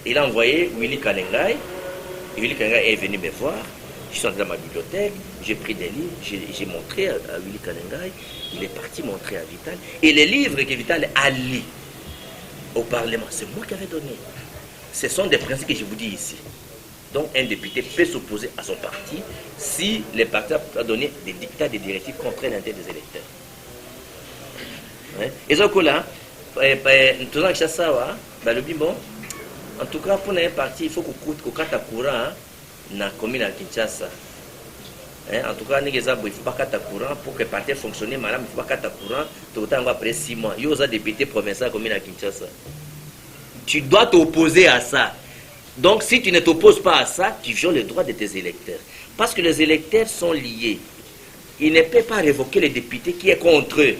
Il a envoyé Willy Kalengai. Et Willy Kalengai est venu me voir. Je suis entré dans ma bibliothèque. J'ai pris des livres. J'ai montré à Willy Kalengai. Il est parti montrer à Vital. Et les livres que Vital a lus au Parlement, c'est moi qui avais donné. Ce sont des principes que je vous dis ici. Donc, un député peut s'opposer à son parti si le parti a donné des dictats, des directives contre l'intérêt des électeurs. Et donc là, en tout cas, pour un parti, il faut qu'on carte courant dans la commune à Kinshasa. En tout cas, il ne faut pas carte courant pour que le parti fonctionne. Madame, il ne faut pas carte courant. Tout le temps, après 6 mois. Il y a des députés provinciaux à la commune à Kinshasa. Tu dois t'opposer à ça. Donc, si tu ne t'opposes pas à ça, tu violes le droit de tes électeurs. Parce que les électeurs sont liés. Il ne peut pas révoquer le député qui est contre eux.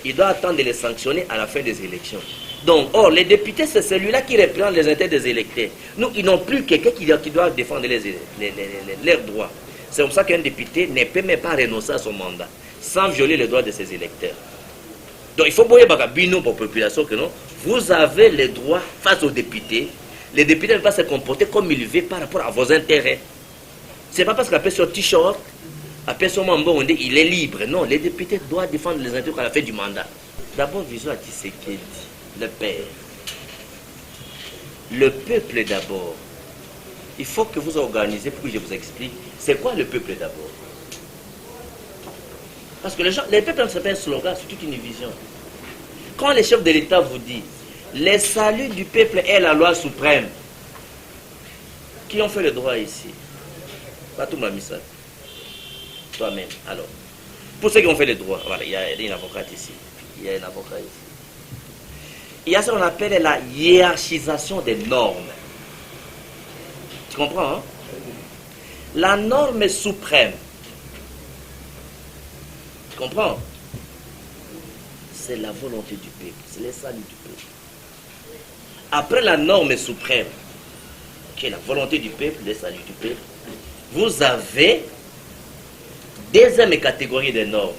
Il doit attendre de les sanctionner à la fin des élections. Donc, or, les députés, c'est celui-là qui représente les intérêts des électeurs. Nous, ils n'ont plus quelqu'un qui doit défendre leurs droits. C'est comme ça qu'un député ne peut même pas renoncer à son mandat sans violer les droits de ses électeurs. Donc, il faut voir pour la population que non, vous avez les droits face aux députés. Les députés ne peuvent pas se comporter comme ils veulent par rapport à vos intérêts. Ce n'est pas parce qu'après sur t-shirt, après son membre, on dit il est libre. Non, les députés doivent défendre les intérêts à la fin du mandat. D'abord, vision à Tshisekedi, le père. Le peuple d'abord. Il faut que vous organisez pour que je vous explique. C'est quoi le peuple d'abord? Parce que les peuples, ce n'est pas un slogan, c'est toute une vision. Quand les chefs de l'État vous disent le salut du peuple est la loi suprême, qui ont fait le droit ici? Pas tout m'a mis ça. Toi-même. Alors, Pour ceux qui ont fait le droit, voilà, il y a une avocate ici. Il y a un avocat ici. Il y a ce qu'on appelle la hiérarchisation des normes. Tu comprends, hein? La norme suprême, tu comprends? C'est la volonté du peuple, c'est le salut du peuple. Après la norme suprême, qui est la volonté du peuple, le salut du peuple, vous avez deuxième catégorie de normes.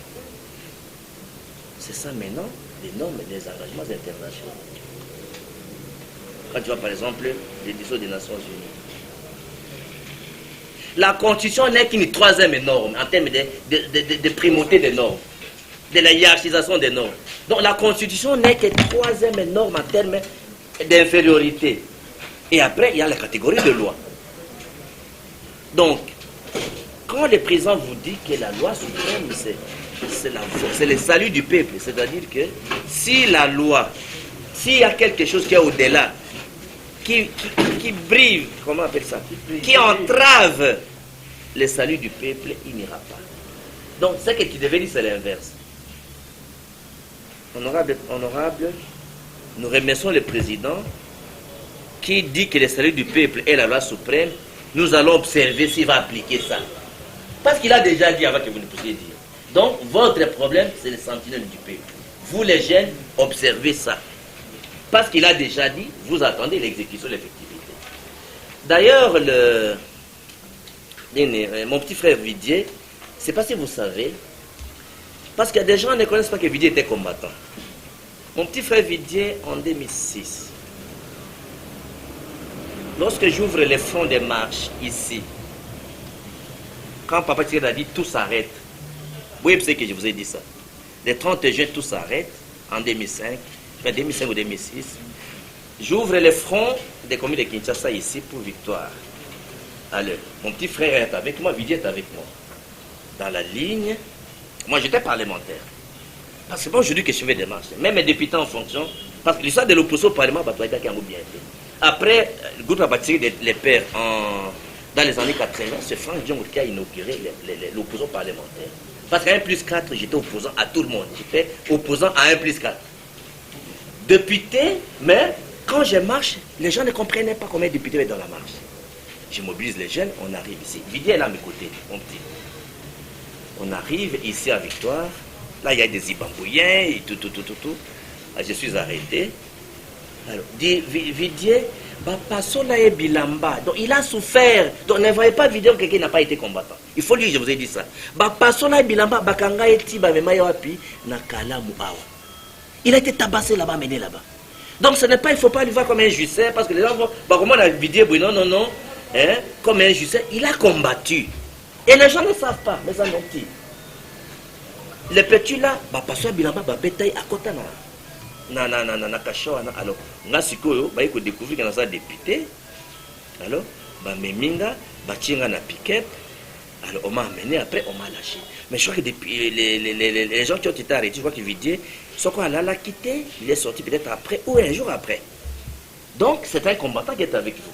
C'est ça maintenant, les normes et les engagements internationaux. Quand tu vois par exemple les discours des Nations Unies, la Constitution n'est qu'une troisième norme en termes de primauté des normes, de la hiérarchisation des normes. Donc la Constitution n'est que troisième norme en termes d'infériorité. Et après, il y a la catégorie de loi. Donc, quand le président vous dit que la loi suprême, c'est le salut du peuple, c'est-à-dire que si la loi, s'il y a quelque chose qui est au-delà, qui brive, comment on appelle ça, qui entrave le salut du peuple, il n'ira pas. Donc, ce que tu devais dire, c'est l'inverse. Honorable, nous remercions le président qui dit que le salut du peuple est la loi suprême. Nous allons observer s'il va appliquer ça. Parce qu'il a déjà dit avant que vous ne puissiez dire. Donc, votre problème, c'est le sentinelle du peuple. Vous, les jeunes, observez ça. Parce qu'il a déjà dit, vous attendez l'exécution de l'effectivité. D'ailleurs, mon petit frère Vidier, je ne sais pas si vous savez, parce qu'il y a des gens qui ne connaissent pas que Vidier était combattant. Mon petit frère Vidier, en 2006, lorsque j'ouvre les fronts des marches ici, quand Papa Thierry a dit tout s'arrête, vous savez que je vous ai dit ça. Les 30 juin, tout s'arrête, en 2005 ou 2006. J'ouvre les fronts des communes de Kinshasa ici pour Victoire. Alors, mon petit frère est avec moi, Vidier est avec moi. Dans la ligne, moi j'étais parlementaire. Parce que bon, je dis que je fais des marches. Même mes députés en fonction, parce que l'histoire de l'opposition au Parlement, bien fait. Après, le groupe Abatiri, les pères, dans les années 80, c'est Franck Diongo qui a inauguré l'opposition parlementaire. Parce qu'à 1 plus 4, j'étais opposant à tout le monde. J'étais opposant à 1 plus 4. Député, mais quand je marche, les gens ne comprenaient pas combien de députés étaient dans la marche. Je mobilise les jeunes, on arrive ici. Vidier est là à mes côtés, mon petit. On arrive ici à Victoire. Là, il y a des Ibambouillens et tout. Je suis arrêté. Alors, Vidier, Bapasola et Bilamba. Donc, il a souffert. Donc, ne voyez pas Vidier que quelqu'un n'a pas été combattant. Il faut lui, je vous ai dit ça. Bapasola et Bilamba, Bakanga et Tiba, Memayawapi, Nakala Mouawa. Il a été tabassé là-bas, mené là-bas. Donc, ce n'est pas, il ne faut pas lui voir comme un justicier, parce que les gens vont, comment on a Vidier, non, hein, comme un justicier, il a combattu. Et les gens ne savent pas, mais ça non plus. Les petits là, Bapasola et Bilamba, Babetaï à côté là. Alors, on a découvert qu'il y a un député. Alors, Meminga, Bachinga na piquet. Alors, on m'a amené, après, on m'a lâché. Mais je crois que les gens qui ont été arrêtés, je crois que Vidier, ce qu'on l'a quitté, il est sorti peut-être après ou un jour après. Donc, c'est un combattant qui est avec vous.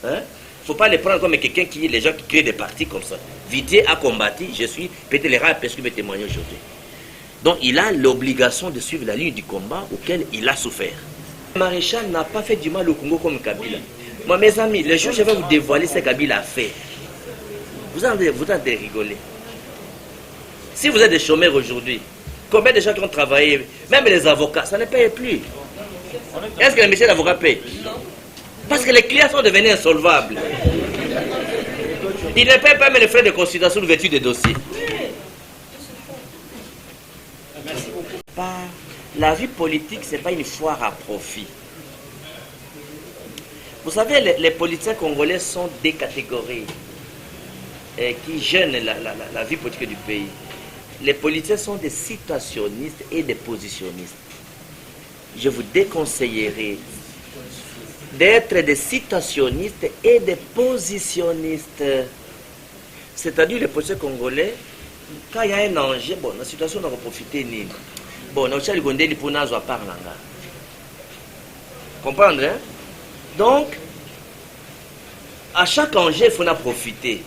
Il ne faut pas les prendre comme quelqu'un qui est les gens qui créent des partis comme ça. Vidier a combattu, je suis peut-être les rares personnes qui me témoignent aujourd'hui. Donc il a l'obligation de suivre la ligne du combat auquel il a souffert. Le maréchal n'a pas fait du mal au Congo comme Kabila. Moi, mes amis, le jour où je vais vous dévoiler ce que Kabila a fait, vous en avez rigolé. Si vous êtes des chômeurs aujourd'hui, combien de gens qui ont travaillé, même les avocats, ça ne paye plus. Est-ce que les métiers d'avocat payent? Parce que les clients sont devenus insolvables. Ils ne payent pas même les frais de consultation d'ouverture des dossiers. La vie politique, ce n'est pas une foire à profit. Vous savez, les politiciens congolais sont des catégories qui gênent la vie politique du pays. Les politiciens sont des situationnistes et des positionnistes. Je vous déconseillerais d'être des situationnistes et des positionnistes. C'est-à-dire les politiciens congolais, quand il y a un enjeu, bon, la situation on va profiter ni. Bon, on a le gondé pour nous à part là. Comprendre, hein? Donc, à chaque enjeu, il faut en profiter.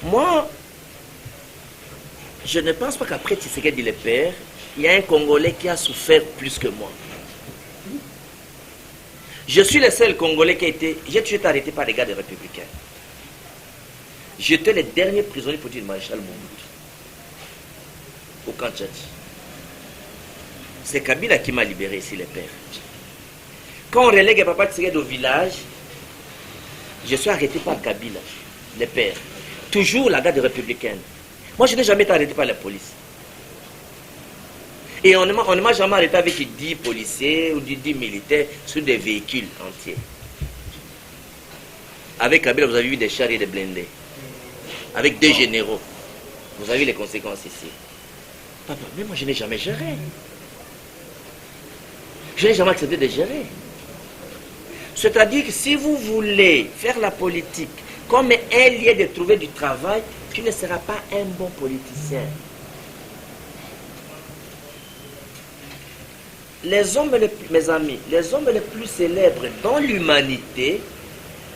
Moi, je ne pense pas qu'après Tshisekedi le père, il y a un Congolais qui a souffert plus que moi. Je suis le seul Congolais qui a été... J'ai toujours été arrêté par les gars des Républicains. J'étais le dernier prisonnier politique du maréchal Mobutu. Au camp Tchadji. C'est Kabila qui m'a libéré ici, le père. Quand on relègue Papa Tshisekedi au village, je suis arrêté par Kabila, le père. Toujours la garde républicaine. Moi, je n'ai jamais été arrêté par la police. Et on ne m'a jamais arrêté avec 10 policiers ou 10 militaires sur des véhicules entiers. Avec Kabila, vous avez vu des chars et des blindés. Avec 2 généraux. Vous avez vu les conséquences ici. Papa, mais moi, je n'ai jamais géré. Je n'ai jamais accepté de gérer. C'est-à-dire que si vous voulez faire la politique comme un lieu de trouver du travail, tu ne seras pas un bon politicien. Les hommes, mes amis, les hommes les plus célèbres dans l'humanité,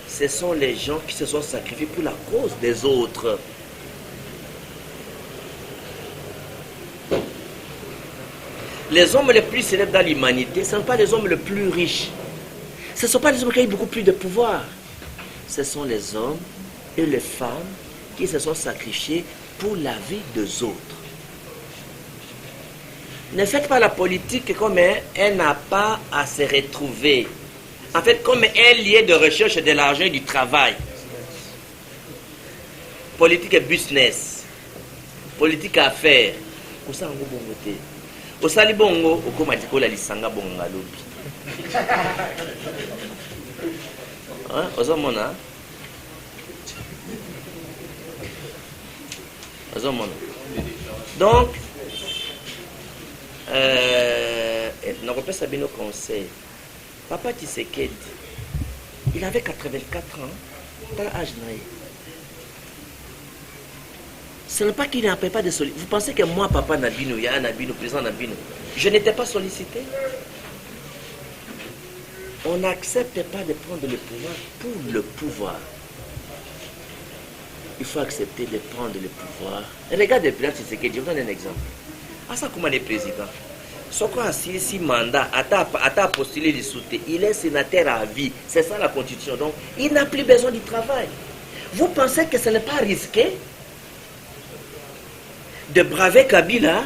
ce sont les gens qui se sont sacrifiés pour la cause des autres. Les hommes les plus célèbres dans l'humanité, ce ne sont pas les hommes les plus riches. Ce ne sont pas les hommes qui ont beaucoup plus de pouvoir. Ce sont les hommes et les femmes qui se sont sacrifiés pour la vie des autres. Ne faites pas la politique comme elle n'a pas à se retrouver. En fait, comme un lieu de recherche de l'argent et du travail. Politique et business. Politique à affaires. Où ça on va voter? Au sali bongo, au komatiko la lisanga bonga lobi. Hein? Ozomona? Ozomona. Donc, on repère ça bien au conseil. Papa Tshisekedi, il avait 84 ans, dans l'âge naïf. Ce n'est pas qu'il n'a pas de sollicité. Vous pensez que moi, papa Nabino, Yaya Nabino, président Nabino, je n'étais pas sollicité? On n'accepte pas de prendre le pouvoir pour le pouvoir. Il faut accepter de prendre le pouvoir. Regardez le président Tshisekedi, je vous donne un exemple. Asa comment est président? Soko a si mandat, a postulé le soutien. Il est sénateur à vie. C'est ça la constitution. Donc, il n'a plus besoin du travail. Vous pensez que ce n'est pas risqué de braver Kabila,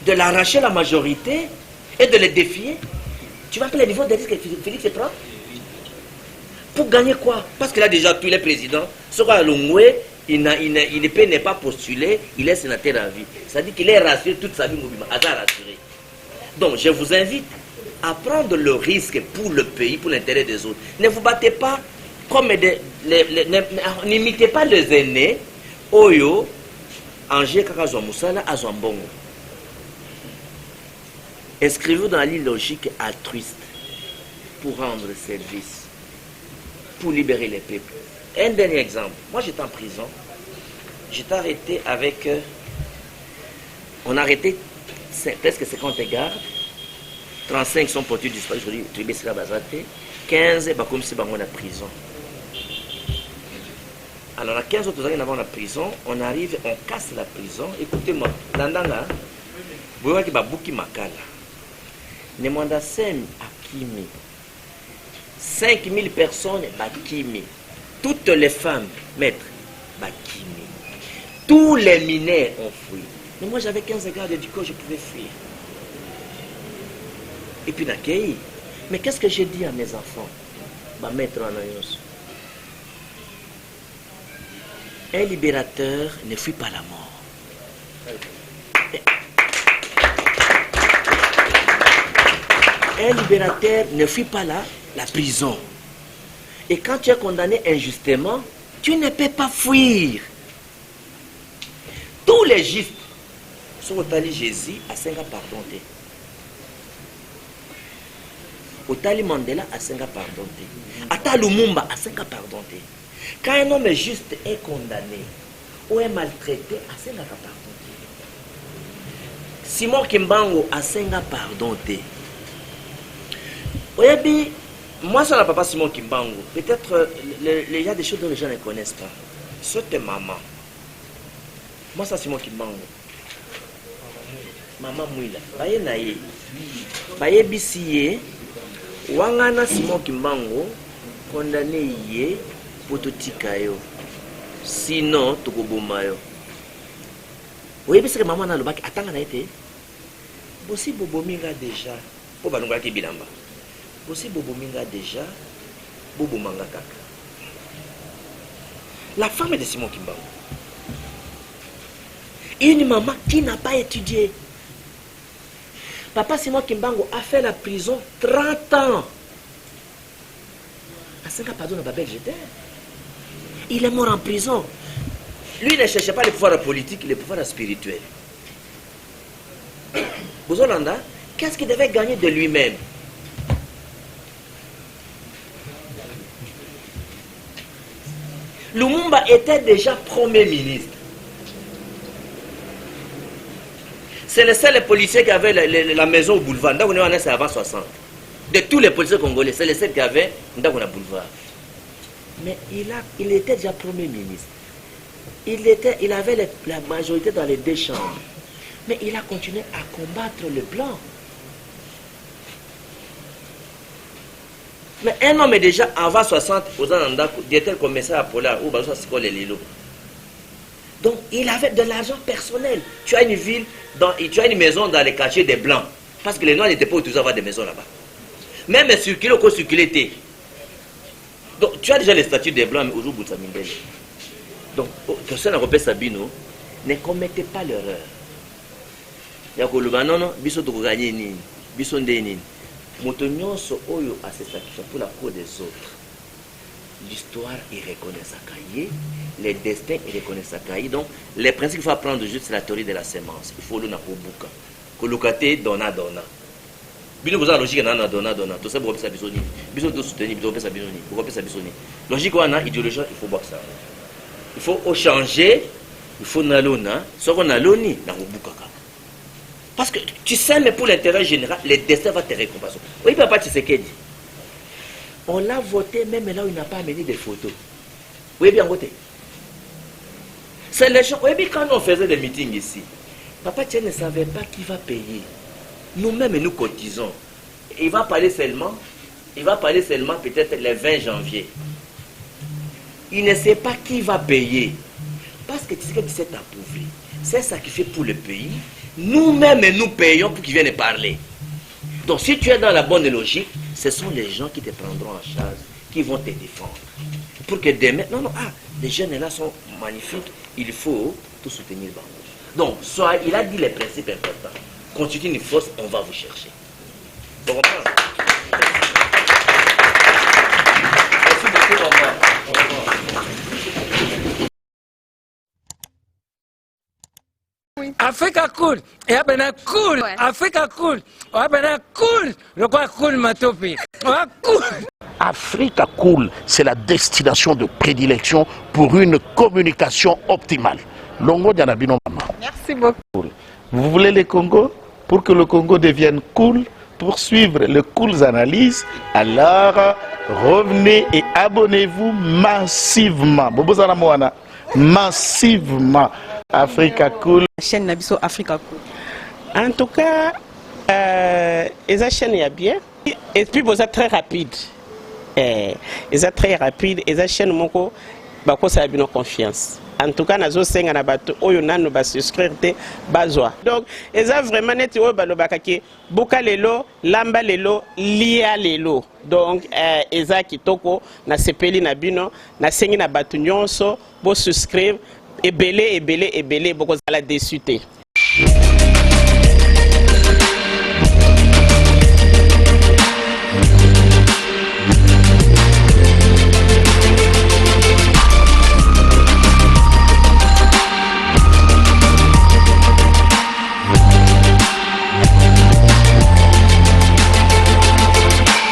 de l'arracher la majorité et de le défier? Tu vois que le niveau de risque que Félix se prend? Pour gagner quoi? Parce qu'il a déjà tous les présidents. Soko Longwe, il ne peut ne pas postuler, il est sénateur à vie. C'est-à-dire qu'il est rassuré toute sa vie, rassuré. Donc, je vous invite à prendre le risque pour le pays, pour l'intérêt des autres. Ne vous battez pas comme n'imitez pas les aînés. Oyo, Angers, Kakazwa Moussala, Azwambongo. Inscrivez-vous dans la ligne logique altruiste pour rendre service, pour libérer les peuples. Un dernier exemple. Moi, j'étais en prison. J'étais arrêté avec... on a arrêté presque 50 gardes. 35 sont portés disparus. Je dis, 15, comme si on a prison. Alors, à 15 autres années avant la prison, on arrive, on casse la prison. Écoutez-moi, Landanga, vous voyez qu'il y a beaucoup de makala. Nemanda Sem à Kimi. 5000 personnes, Bakimi. Toutes les femmes, maîtres, Bakimi. Tous les mineurs ont fui. Mais moi, j'avais 15 gardes du corps, je pouvais fuir. Et puis, Nakei, mais qu'est-ce que j'ai dit à mes enfants? Maître Anayos. Un libérateur ne fuit pas la mort. Un libérateur ne fuit pas la prison. Et quand tu es condamné injustement, tu ne peux pas fuir. Tous les justes sont au Jésus à 5 ans pardonné. Otali Mandela à 5 ans pardonné. Ata Lumumba à 5 ans pardonné. Quand un homme juste est condamné ou est maltraité, à 5 ans pardonné. Simon Kimbango à 5 ans pardonné. Oui, moi, ça n'a pas Simon Kimbango. Peut-être il y a des choses dont les gens ne connaissent pas. Cette maman. Moi, ça, c'est moi qui manque. Maman Mouila. Baye naye. Baye bisiye. Wangana Simon Kimbango. Condamné yé. Pototika yo. Sinon, tokoboma yo. Oui, parce que maman n'a le bac. Attends, on a été. Bossi Bobominga déjà. Pour Banonga qui bilamba. Bossi Bobominga déjà. Bobo Manga Kaka. La femme de Simon Kimbango. Une maman qui n'a pas étudié. Papa Simon Kimbango a fait la prison 30 ans. À 5 ans, pardon, Babel, j'étais. Il est mort en prison. Lui ne cherchait pas le pouvoir politique, le pouvoir spirituel. Bozolanda, qu'est-ce qu'il devait gagner de lui-même? Lumumba était déjà Premier ministre. C'est le seul policier qui avait la maison au boulevard. C'est avant 60. De tous les policiers congolais, c'est le seul qui avait un boulevard. Mais il était déjà Premier ministre. Il avait la majorité dans les deux chambres. Mais il a continué à combattre le blanc. Mais un homme est déjà avant 60 aux Anandako, il était commissaire à Polar ou Bazoua Sikole Lilo. Donc il avait de l'argent personnel. Tu as une ville, tu as une maison dans les quartiers des blancs. Parce que les noirs n'étaient pas autorisés à avoir des maisons là-bas. Même circuler au circuler. Donc tu as déjà les statuts des blancs, mais aujourd'hui, Boutsamindel. Donc, personne n'a repéré Sabino, ne commettez pas l'erreur. Non, non, biso to gagner ni, biso ndeni. Motonyoso oyo a se sacrifié pour la cause des autres. L'histoire il reconnaît sa cahier, les destins il reconnaît sa cahier. Donc, les principes qu'il faut apprendre juste c'est la théorie de la sémence. Il faut le na pobuka. Kolokate dona. Bino vous a logique na dona. Tout ça pour repérer sa bisoni. Biso to soutenir, biso repérer sa bisoni, pour repérer sa bisoni. Logique wana idéologie, il faut voir ça. Il faut changer, il faut nalona, soit on aloni na obukaka. Parce que tu sais, mais pour l'intérêt général, le destin va te récompenser. Oui, papa Tshisekedi. On l'a voté même là où il n'a pas amené des photos. Oui, bien voté. C'est les gens. Oui, bien quand on faisait des meetings ici, papa Tchè ne savait pas qui va payer. Nous-mêmes, nous cotisons. Il va parler seulement peut-être le 20 janvier. Il ne sait pas qui va payer. Parce que Tshisekedi s'est appauvri. C'est sacrifié pour le pays. Nous-mêmes, nous payons pour qu'ils viennent parler. Donc, si tu es dans la bonne logique, ce sont les gens qui te prendront en charge, qui vont te défendre. Pour que demain... Non, les jeunes là sont magnifiques. Il faut tout soutenir. Donc, il a dit les principes importants. Constituez une force, on va vous chercher. Donc, on prend. Merci beaucoup, maman. Africa cool, et abena cool, Africa cool, abena cool, le quoi cool matopi, cool. Africa Cool, c'est la destination de prédilection pour une communication optimale. Longo Dianabino Mama. Merci beaucoup. Vous voulez le Congo? Pour que le Congo devienne cool, pour suivre les cool analyses, alors revenez et abonnez-vous massivement. Bobozana Moana, massivement. Africa Cool. La chaîne Nabiso Africa Cool. En tout cas, les chaînes y bien. Et puis, vous êtes très rapide. Ils sont très rapides. Les chaînes moko, bako ça a bien confiance. En tout cas, nazo senga na bato oyo nanu ba souscrire te bazwa. Donc, ils ont vraiment net oyo balobaka ki boka lelo, lamba lelo, lia lelo. Donc, ils ont kitoko na sepeli na bino, na sengi na bato nyonso bo souscrire. Ebele, beaucoup à la déçue.